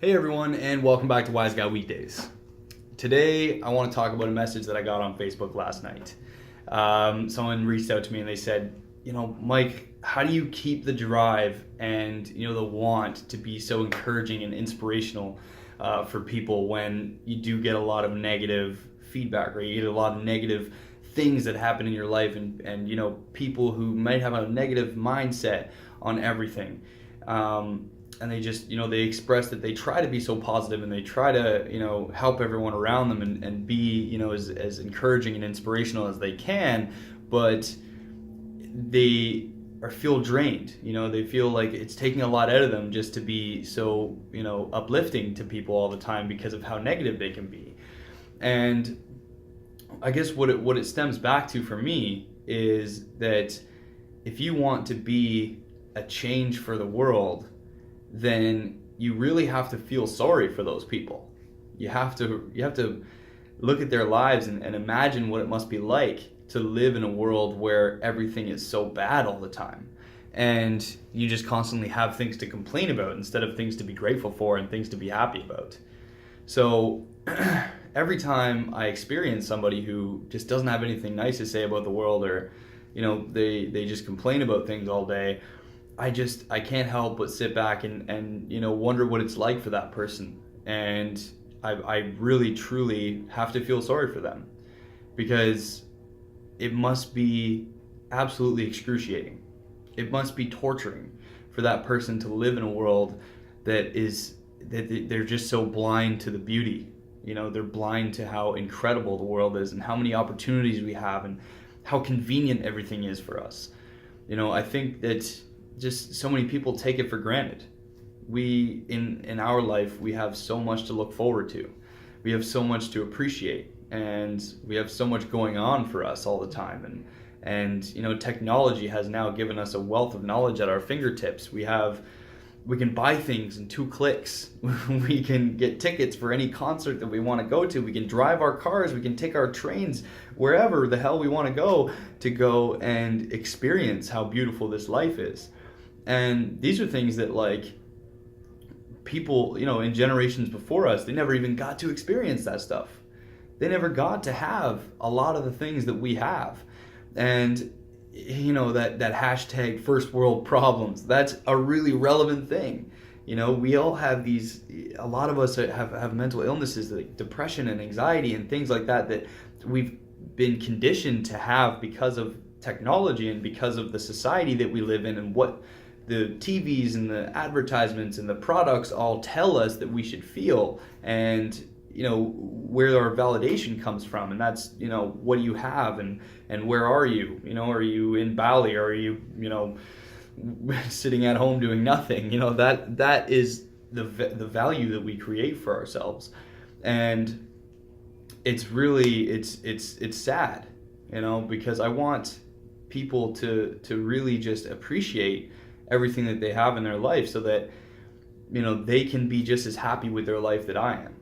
Hey everyone, and welcome back to Wise Guy Weekdays. Today, I want to talk about a message that I got on Facebook last night. Someone reached out to me and they said, Mike, how do you keep the drive and the want to be so encouraging and inspirational for people when you do get a lot of negative feedback, or you get a lot of negative things that happen in your life, and people who might have a negative mindset on everything. And they just they express that they try to be so positive and they try to help everyone around them and be as encouraging and inspirational as they can, but they feel drained. They feel like it's taking a lot out of them just to be so uplifting to people all the time because of how negative they can be. And I guess what it stems back to for me is that if you want to be a change for the world, then you really have to feel sorry for those people. You have to look at their lives and imagine what it must be like to live in a world where everything is so bad all the time, and you just constantly have things to complain about instead of things to be grateful for and things to be happy about. So every time I experience somebody who just doesn't have anything nice to say about the world, or they just complain about things all day, I can't help but sit back and wonder what it's like for that person. And I really truly have to feel sorry for them, because it must be absolutely excruciating. It must be torturing for that person to live in a world that they're just so blind to the beauty. They're blind to how incredible the world is and how many opportunities we have and how convenient everything is for us. I think that just so many people take it for granted. We in our life, we have so much to look forward to. We have so much to appreciate, and we have so much going on for us all the time. And technology has now given us a wealth of knowledge at our fingertips. We can buy things in 2 clicks. We can get tickets for any concert that we want to go to. We can drive our cars. We can take our trains wherever the hell we want to go and experience how beautiful this life is. And these are things that, like, people, in generations before us, they never even got to experience that stuff. They never got to have a lot of the things that we have. And, that hashtag first world problems, that's a really relevant thing. We all have a lot of us have mental illnesses, like depression and anxiety and things like that we've been conditioned to have because of technology and because of the society that we live in, and what the TVs and the advertisements and the products all tell us that we should feel, and where our validation comes from. And that's what do you have, and where are you? Are you in Bali, or are you sitting at home doing nothing? That is the value that we create for ourselves. And it's really it's sad, because I want people to really just appreciate everything that they have in their life, so that they can be just as happy with their life that I am.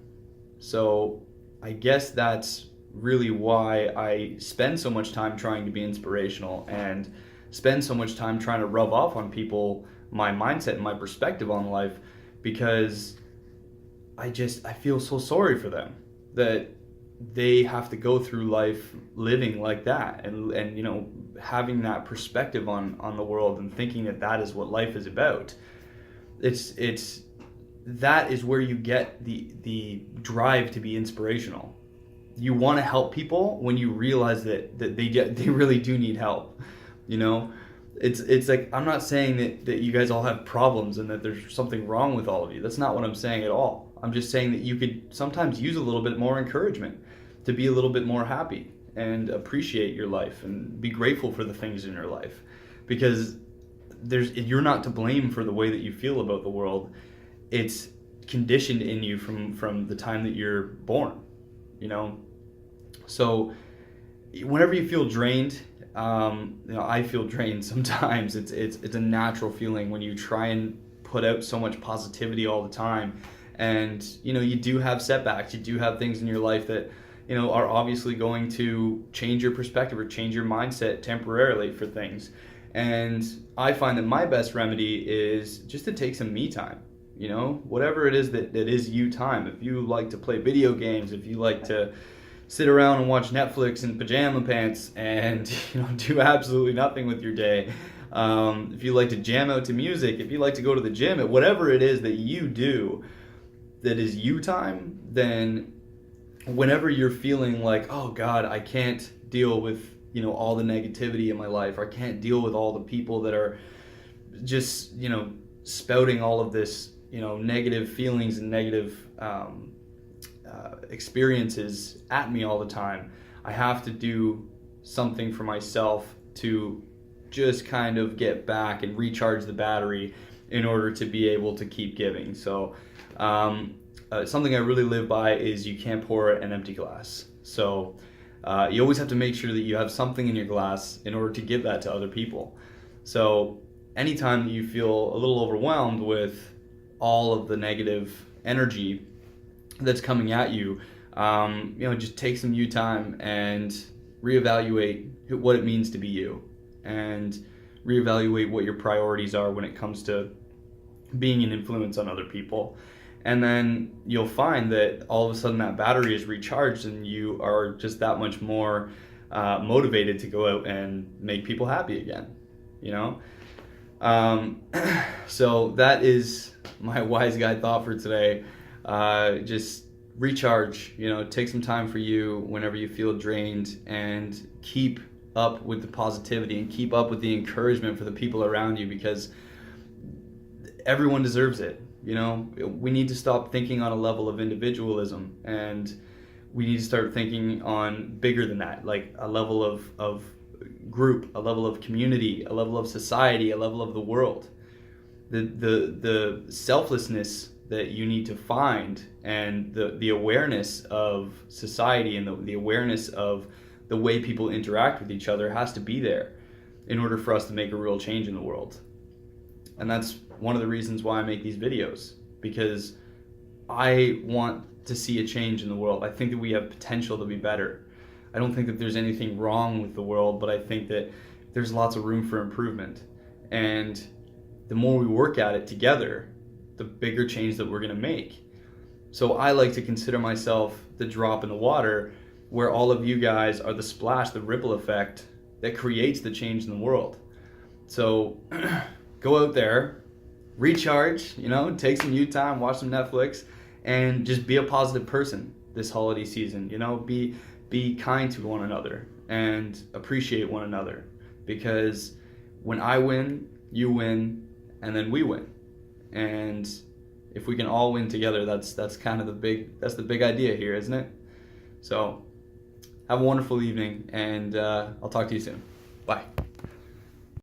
So I guess that's really why I spend so much time trying to be inspirational, and spend so much time trying to rub off on people my mindset and my perspective on life, because I feel so sorry for them that they have to go through life living like that, and having that perspective on the world, and thinking that is what life is about. That is where you get the drive to be inspirational. You want to help people when you realize that they really do need help. It's like, I'm not saying that you guys all have problems and that there's something wrong with all of you. That's not what I'm saying at all. I'm just saying that you could sometimes use a little bit more encouragement to be a little bit more happy and appreciate your life and be grateful for the things in your life, because you're not to blame for the way that you feel about the world. It's conditioned in you from the time that you're born. So whenever you feel drained, I feel drained sometimes. It's a natural feeling when you try and put out so much positivity all the time, and you do have setbacks. You do have things in your life that are obviously going to change your perspective or change your mindset temporarily for things. And I find that my best remedy is just to take some me time. you know, whatever it is that is you time. If you like to play video games, if you like to sit around and watch Netflix in pajama pants and, you know, do absolutely nothing with your day, if you like to jam out to music, if you like to go to the gym, whatever it is that you do that is you time, then whenever you're feeling like, oh God, I can't deal with, you know, all the negativity in my life, or I can't deal with all the people that are just, you know, spouting all of this, you know, negative feelings and negative experiences at me all the time, I have to do something for myself to just kind of get back and recharge the battery in order to be able to keep giving. So something I really live by is you can't pour an empty glass. So you always have to make sure that you have something in your glass in order to give that to other people. So anytime that you feel a little overwhelmed with all of the negative energy that's coming at you, you know, just take some you time and reevaluate what it means to be you, and reevaluate what your priorities are when it comes to being an influence on other people. And then you'll find that all of a sudden that battery is recharged and you are just that much more motivated to go out and make people happy again, you know? So that is my wise guy thought for today. Just recharge, you know, take some time for you whenever you feel drained, and keep up with the positivity and keep up with the encouragement for the people around you, because everyone deserves it. You know, we need to stop thinking on a level of individualism, and we need to start thinking on bigger than that, like a level of group, a level of community, a level of society, a level of the world. The selflessness that you need to find, and the awareness of society, and the awareness of the way people interact with each other has to be there in order for us to make a real change in the world. And that's one of the reasons why I make these videos, because I want to see a change in the world. I think that we have potential to be better. I don't think that there's anything wrong with the world, but I think that there's lots of room for improvement. And the more we work at it together, the bigger change that we're going to make. So I like to consider myself the drop in the water, where all of you guys are the splash, the ripple effect that creates the change in the world. So go out there, recharge, you know, take some you time, watch some Netflix, and just be a positive person this holiday season. You know, be kind to one another and appreciate one another, because when I win, you win, and then we win. And if we can all win together, that's kind of the big idea here, isn't it? So have a wonderful evening, and I'll talk to you soon. Bye.